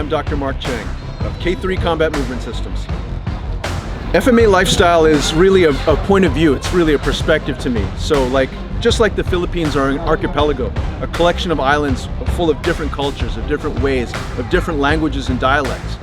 I'm Dr. Mark Cheng of K3 Combat Movement Systems. FMA Lifestyle is really a point of view. It's really a perspective to me. So just like the Philippines are an archipelago, a collection of islands full of different cultures, of different ways, of different languages and dialects.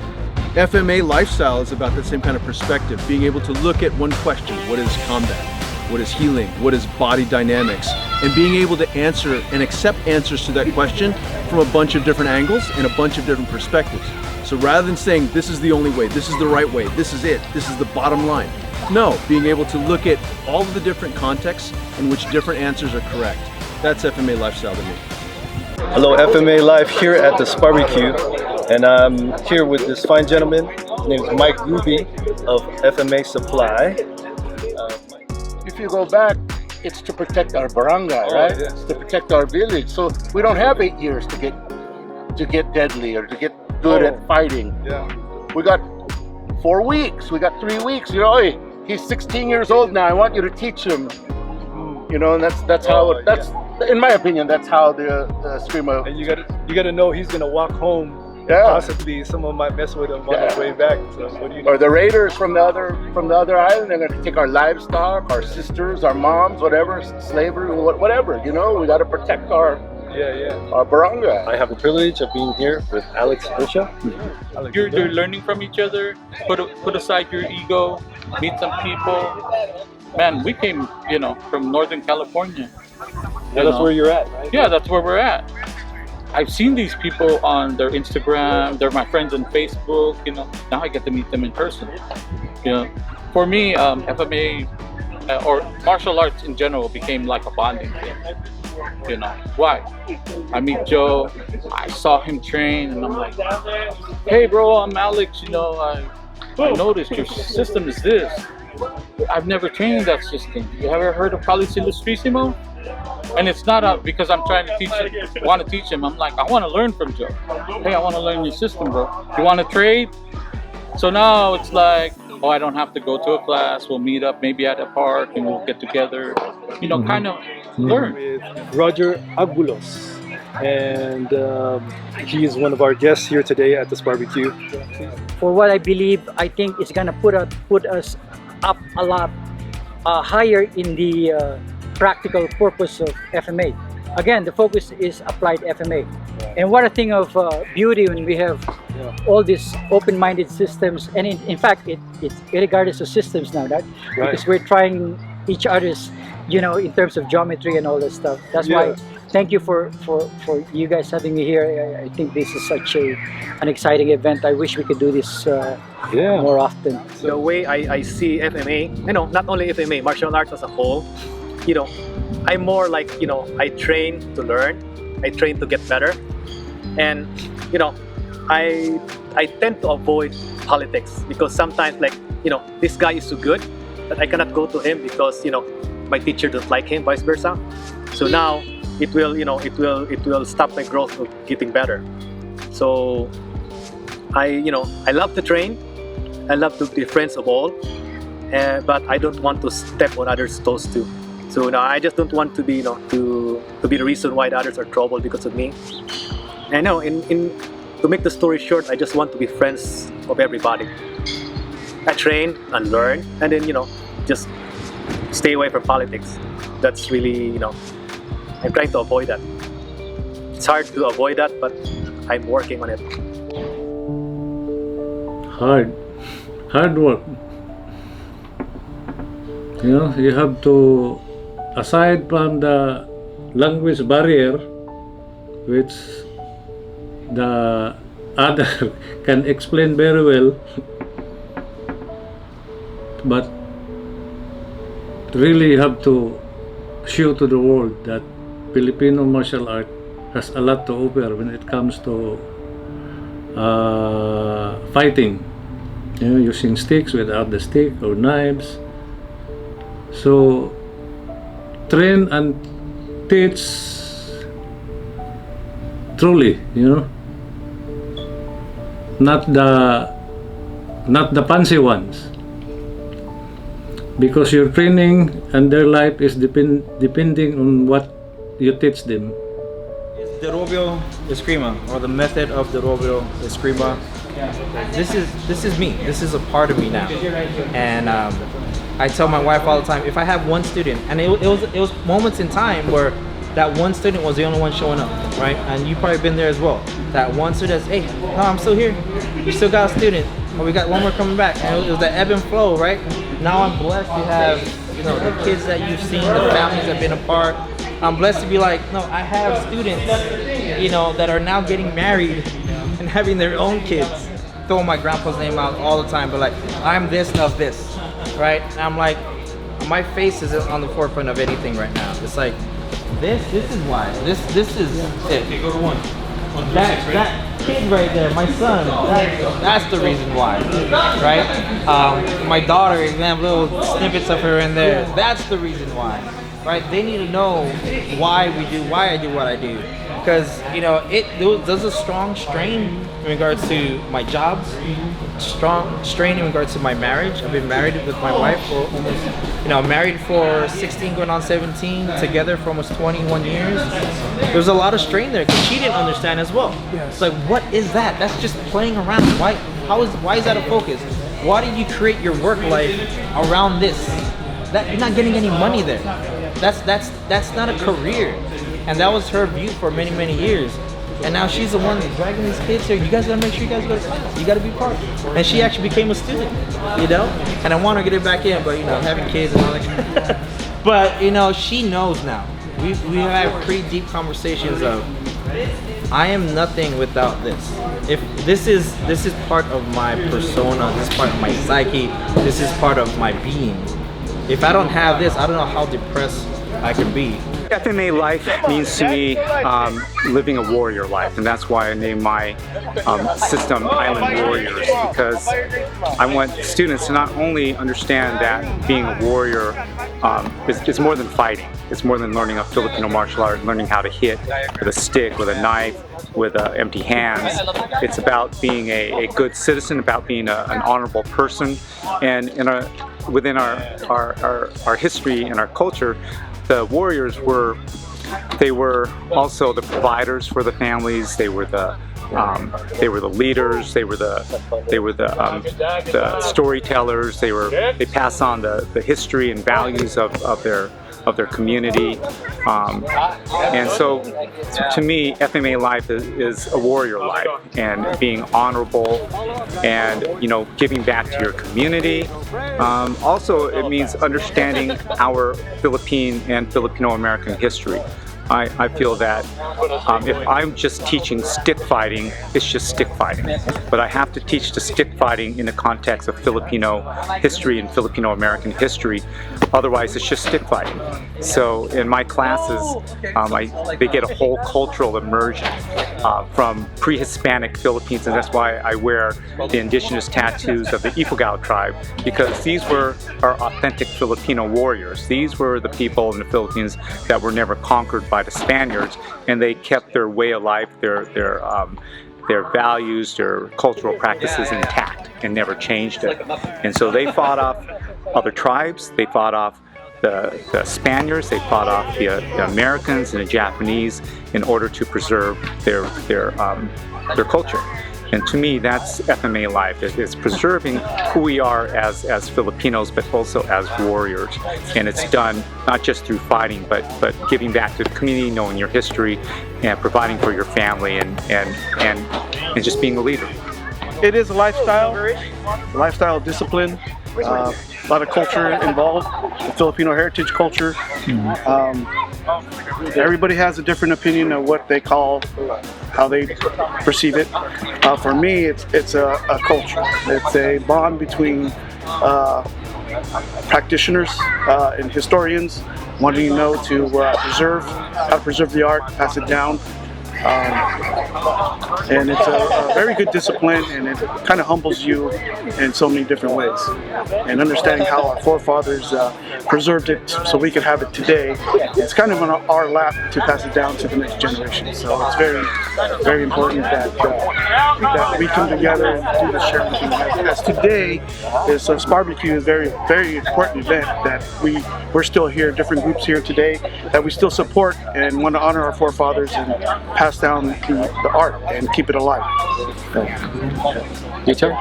FMA Lifestyle is about that same kind of perspective, being able to look at one question: what is combat? What is healing? What is body dynamics? And being able to answer and accept answers to that question from a bunch of different angles and a bunch of different perspectives. So rather than saying this is the only way, this is the right way, this is it, this is the bottom line. No, being able to look at all of the different contexts in which different answers are correct. That's FMA Lifestyle to me. Hello, FMA Life here at this barbecue, and I'm here with this fine gentleman. His name is Mike Rubi of FMA Supply. If you go back, it's to protect our barangay, right? Yes. It's to protect our village. So we don't have 8 years to get deadly or to get good at fighting. Yeah. We got 4 weeks. We got 3 weeks. You know, hey, he's 16 years old now. I want you to teach him. You know, and that's how in my opinion, that's how the Eskrima. And you gotta know he's gonna walk home. Yeah. Possibly someone might mess with him on his way back. So what do you Or the raiders from the other island, they're gonna take our livestock, our sisters, our moms, whatever, slavery, whatever. You know, we gotta protect our barangay. I have the privilege of being here with Alex Ercia. You're learning from each other. Put aside your ego. Meet some people. Man, we came, from Northern California. That's where you're at, right? Yeah, that's where we're at. I've seen these people on their Instagram. They're my friends on Facebook. Now I get to meet them in person. For me, FMA or martial arts in general became like a bonding thing. Why? I meet Joe. I saw him train, and I'm like, "Hey, bro, I'm Alex. I noticed your system is this. I've never trained that system. You ever heard of Ilustrisimo?" And it's not because I'm trying to want to teach him. I'm like, I want to learn from Joe. Hey, I want to learn your system, bro. You want to trade? So now it's like, oh, I don't have to go to a class. We'll meet up maybe at a park and we'll get together. Kind of learn. With Roger Agulos, and he is one of our guests here today at this barbecue. For what I believe, I think it's gonna put us up a lot higher in the practical purpose of FMA. Again, the focus is applied FMA. And what a thing of beauty when we have all these open-minded systems, and in fact, it's regardless of systems now, right? Because we're trying each other's, in terms of geometry and all that stuff. That's why. Thank you for you guys having me here. I think this is such an exciting event. I wish we could do this more often. The way I see FMA, not only FMA, martial arts as a whole, I'm more like, I train to learn, I train to get better, and I tend to avoid politics because sometimes this guy is so good that I cannot go to him because my teacher doesn't like him, vice versa. So now it will stop my growth of getting better. So I love to train, I love to be friends of all, but I don't want to step on others' toes too. So I just don't want to be to be the reason why the others are troubled because of me. And to make the story short, I just want to be friends of everybody. I train and learn, and then just stay away from politics. That's really I'm trying to avoid that. It's hard to avoid that, but I'm working on it. Hard work. You have to, aside from the language barrier, which the other can explain very well, but really you have to show to the world that Filipino martial art has a lot to offer when it comes to fighting, using sticks without the stick or knives. So train and teach truly, not the fancy ones, because your training and their life is depending on what you teach them. the Robio Eskrima, or the method of the Robio Eskrima. This is me. This is a part of me now, and I tell my wife all the time, if I have one student, and it was moments in time where that one student was the only one showing up, right? And you've probably been there as well. That one student says, hey, no, I'm still here. You still got a student. Or we got one more coming back. And it was the ebb and flow, right? Now I'm blessed to have, you know, the kids that you've seen, the families that have been apart. I'm blessed to be like, no, I have students, you know, that are now getting married and having their own kids. Throw my grandpa's name out all the time, but like, I'm this of this, right? And I'm like, my face isn't on the forefront of anything right now. It's like, this is why. This is it. Okay, go to one. That kid right there, my son, that's the reason why, right? My daughter, we have little snippets of her in there. That's the reason why, right? They need to know why I do what I do. Because, you know, there's a strong strain in regards to my jobs, strong strain in regards to my marriage. I've been married with my wife for almost, you know, married for 16 going on 17, together for almost 21 years. There's a lot of strain there because she didn't understand as well. It's like, what is that? That's just playing around. Why is that a focus? Why did you create your work life around this? That you're not getting any money there. That's not a career. And that was her view for many, many years. And now she's the one dragging these kids here. You guys gotta make sure you guys go to class. You gotta be part. And she actually became a student, you know? And I want to get her back in, but you know, having kids and all that. But you know, she knows now. We have pretty deep conversations of, I am nothing without this. If this is part of my persona, this is part of my psyche, this is part of my being. If I don't have this, I don't know how depressed I can be. FMA Life means to me living a warrior life, and that's why I named my system Island Warriors, because I want students to not only understand that being a warrior is more than fighting. It's more than learning a Filipino martial art, learning how to hit with a stick, with a knife, with empty hands. It's about being a good citizen, about being an honorable person, and within our history and our culture, the warriors were also the providers for the families. They were the leaders. They were the storytellers. They pass on the history and values of their community. And so to me, FMA life is a warrior life, and being honorable and, you know, giving back to your community. Also, it means understanding our Philippine and Filipino-American history. I feel that if I'm just teaching stick fighting, it's just stick fighting. But I have to teach the stick fighting in the context of Filipino history and Filipino-American history. Otherwise, it's just stick fighting. So in my classes, they get a whole cultural immersion from pre-Hispanic Philippines, and that's why I wear the indigenous tattoos of the Ifugao tribe, because these were our authentic Filipino warriors. These were the people in the Philippines that were never conquered by the Spaniards, and they kept their way of life, their values, their cultural practices intact and never changed it. And so they fought off other tribes, they fought off the Spaniards, they fought off the Americans and the Japanese in order to preserve their culture. And to me, that's FMA life. It's preserving who we are as Filipinos, but also as warriors. And it's done not just through fighting, but giving back to the community, knowing your history, and providing for your family, and just being a leader. It is a lifestyle discipline. A lot of culture involved, the Filipino heritage culture. Everybody has a different opinion of what they call, how they perceive it. For me, it's a culture. It's a bond between practitioners and historians wanting to know how to preserve the art, pass it down. And it's a very good discipline, and it kind of humbles you in so many different ways. And understanding how our forefathers preserved it so we could have it today, it's kind of on our lap to pass it down to the next generation. So it's very, very important that we come together and do the sharing. As today, this barbecue is a very, very important event that we're still here, different groups here today, that we still support and want to honor our forefathers and pass pass down the art and keep it alive. Your turn.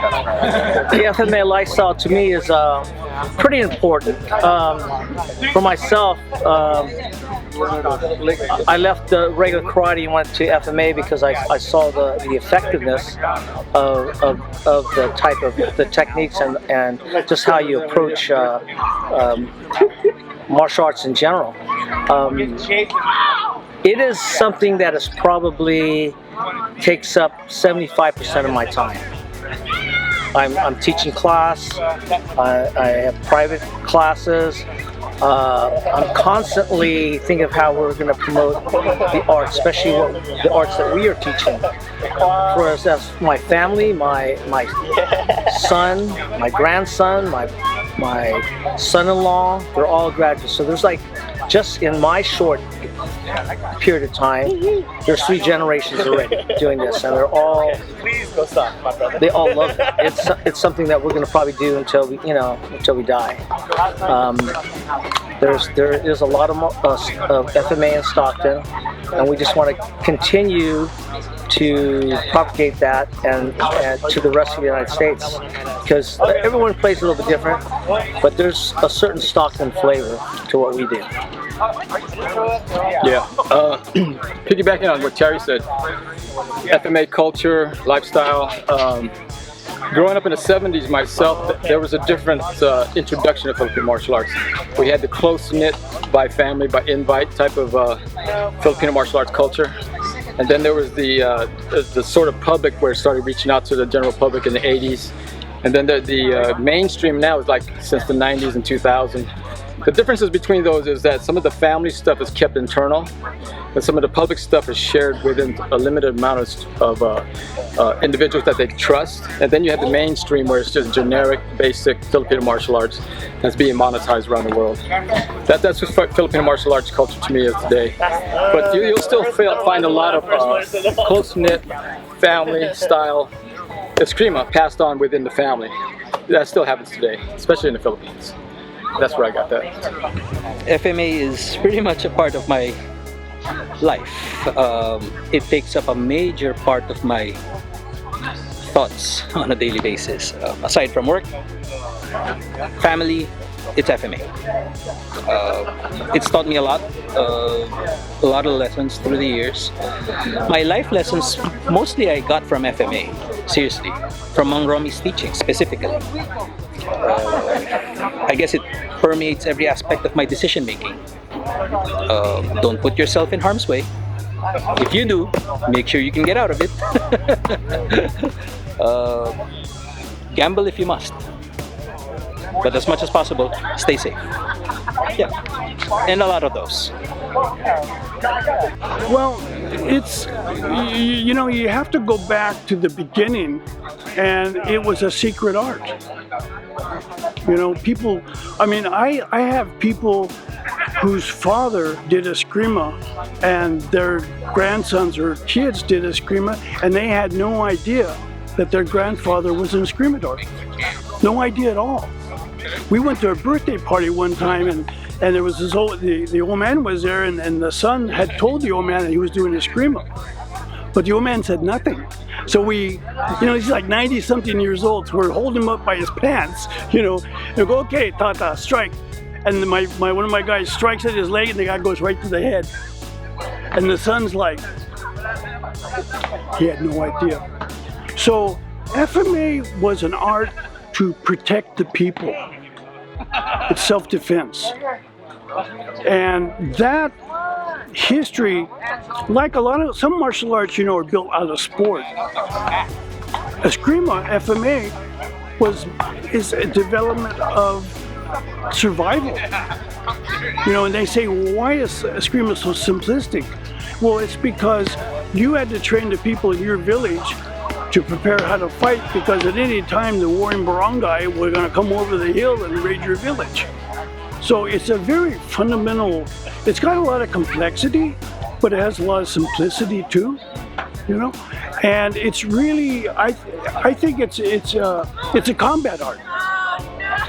The FMA lifestyle to me is pretty important. For myself, I left the regular karate and went to FMA because I saw the effectiveness of the type of the techniques and just how you approach martial arts in general. It is something that is probably takes up 75% of my time. I'm teaching class, I have private classes, I'm constantly thinking of how we're going to promote the art, especially the arts that we are teaching. For us, that's my family, my son, my grandson, my son-in-law, they're all graduates. So there's like, just in my short period of time, there's 3 generations already doing this, and they're all, they all love it. It's something that we're going to probably do until we, until we die. There is a lot of FMA in Stockton, and we just want to continue to propagate that and to the rest of the United States, because everyone plays a little bit different, but there's a certain Stockton flavor to what we do. Yeah, piggybacking on what Terry said, FMA culture, lifestyle. Growing up in the 70s myself, there was a different introduction of Filipino martial arts. We had the close-knit, by family, by invite type of Filipino martial arts culture. And then there was the sort of public where it started reaching out to the general public in the 80s. And then the mainstream now is like since the 90s and 2000. The differences between those is that some of the family stuff is kept internal, and some of the public stuff is shared within a limited amount of individuals that they trust. And then you have the mainstream where it's just generic, basic Filipino martial arts that's being monetized around the world. That's what Filipino martial arts culture to me is today. But you'll still find a lot of close-knit family style Eskrima passed on within the family. That still happens today, especially in the Philippines. That's where I got that. FMA is pretty much a part of my life. It takes up a major part of my thoughts on a daily basis. Aside from work, family, it's FMA. It's taught me a lot of lessons through the years. My life lessons, mostly I got from FMA, seriously, from Mang Romi's teaching specifically. I guess it permeates every aspect of my decision making. Don't put yourself in harm's way. If you do, make sure you can get out of it. Gamble if you must, but as much as possible, stay safe. Yeah, and a lot of those. Well, it's, you have to go back to the beginning, and it was a secret art. People, I have people whose father did Eskrima and their grandsons or kids did Eskrima, and they had no idea that their grandfather was an Escrimador. No idea at all. We went to a birthday party one time, and there was this the old man was there, and the son had told the old man that he was doing Eskrima, but the old man said nothing. So we, he's like 90-something years old, so we're holding him up by his pants, and go, okay, Tata, strike. And one of my guys strikes at his leg, and the guy goes right to the head. And the son's like, he had no idea. So FMA was an art to protect the people. It's self-defense. And that history, like some martial arts, are built out of sport. Eskrima, FMA, is a development of survival. And they say, why is Eskrima so simplistic? Well, it's because you had to train the people in your village to prepare how to fight, because at any time the warring barangay were going to come over the hill and raid your village. So it's a very fundamental, it's got a lot of complexity, but it has a lot of simplicity too, and it's really, I think it's a combat art.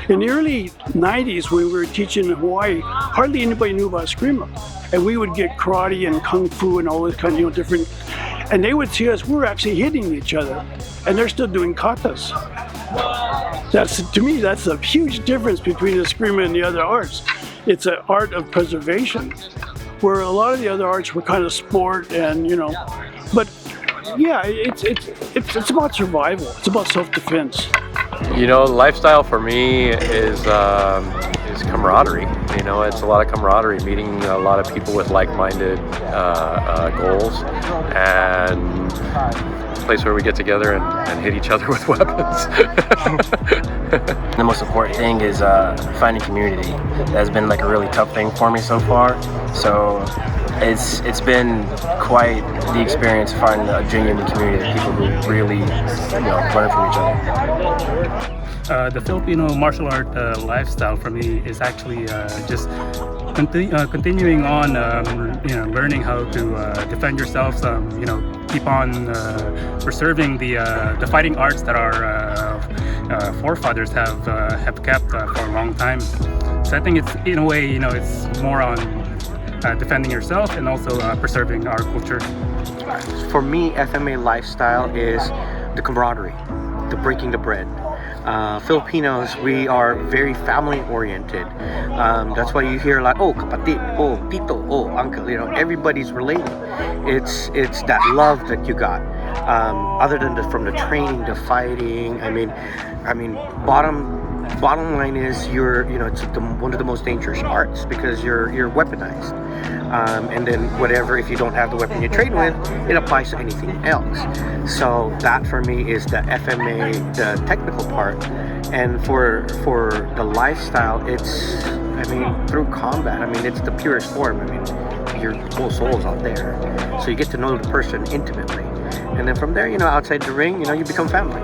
In the early 90s, when we were teaching in Hawaii, hardly anybody knew about Eskrima. And we would get karate and kung fu and all this kind of, different, and they would see us, we're actually hitting each other. And they're still doing katas. To me, that's a huge difference between Eskrima and the other arts. It's an art of preservation, where a lot of the other arts were kind of sport and, but yeah, it's about survival. It's about self-defense. Lifestyle for me is camaraderie. It's a lot of camaraderie, meeting a lot of people with like-minded goals, and a place where we get together and hit each other with weapons. The most important thing is finding community. That's been like a really tough thing for me so far. So it's been quite the experience finding a genuine community of people who really learn from each other. The Filipino martial art lifestyle for me is actually just continuing on, learning how to defend yourself. Keep on preserving the fighting arts that our forefathers have kept for a long time. So I think it's, in a way, it's more on defending yourself and also preserving our culture. For me, FMA lifestyle is the camaraderie, the breaking the bread. Filipinos, we are very family oriented. That's why you hear like, oh, kapatid, oh, tito, oh, uncle, everybody's related. It's that love that you got. Other than from the training, the fighting, I mean, bottom line is it's one of the most dangerous arts because you're weaponized. And then whatever, if you don't have the weapon you train with, it applies to anything else. So that for me is the FMA, the technical part. And for the lifestyle, it's, through combat, it's the purest form. Your whole soul is out there. So you get to know the person intimately. And then from there, outside the ring, you become family.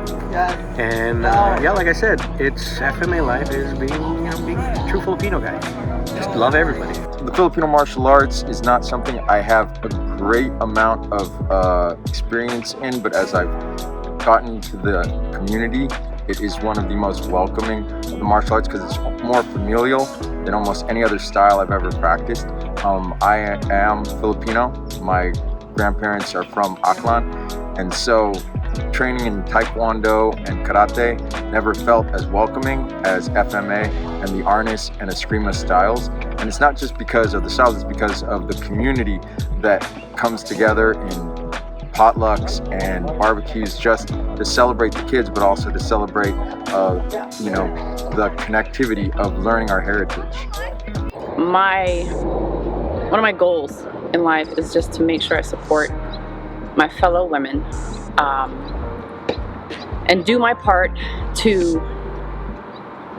And like I said, it's FMA life is being a true Filipino guy. Just love everybody. The Filipino martial arts is not something I have a great amount of experience in, but as I've gotten to the community, it is one of the most welcoming of the martial arts because it's more familial than almost any other style I've ever practiced. I am Filipino. My grandparents are from Aklan, and so training in Taekwondo and Karate never felt as welcoming as FMA and the Arnis and Eskrima styles. And it's not just because of the styles, it's because of the community that comes together in potlucks and barbecues just to celebrate the kids, but also to celebrate, the connectivity of learning our heritage. One of my goals in life is just to make sure I support my fellow women and do my part to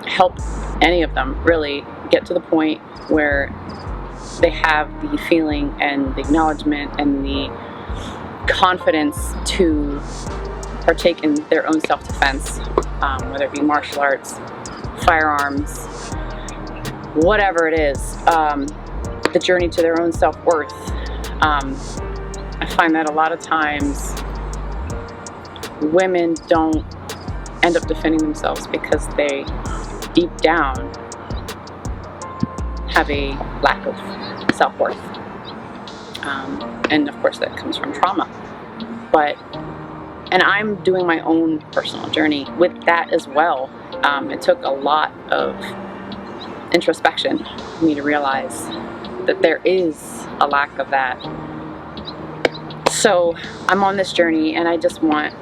help any of them really get to the point where they have the feeling and the acknowledgement and the confidence to partake in their own self-defense, whether it be martial arts, firearms, whatever it is, the journey to their own self-worth. I find that a lot of times women don't end up defending themselves because they deep down have a lack of self-worth. And of course that comes from trauma. And I'm doing my own personal journey with that as well. It took a lot of introspection for me to realize that there is a lack of that. So I'm on this journey and I just want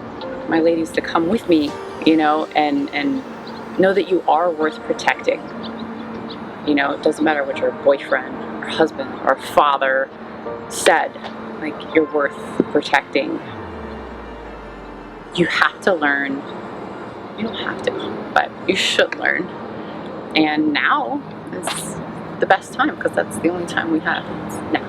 my ladies to come with me, and know that you are worth protecting. It doesn't matter what your boyfriend or husband or father said, like, you're worth protecting. You have to learn. You don't have to, but you should learn. And now is the best time because that's the only time we have. It's now.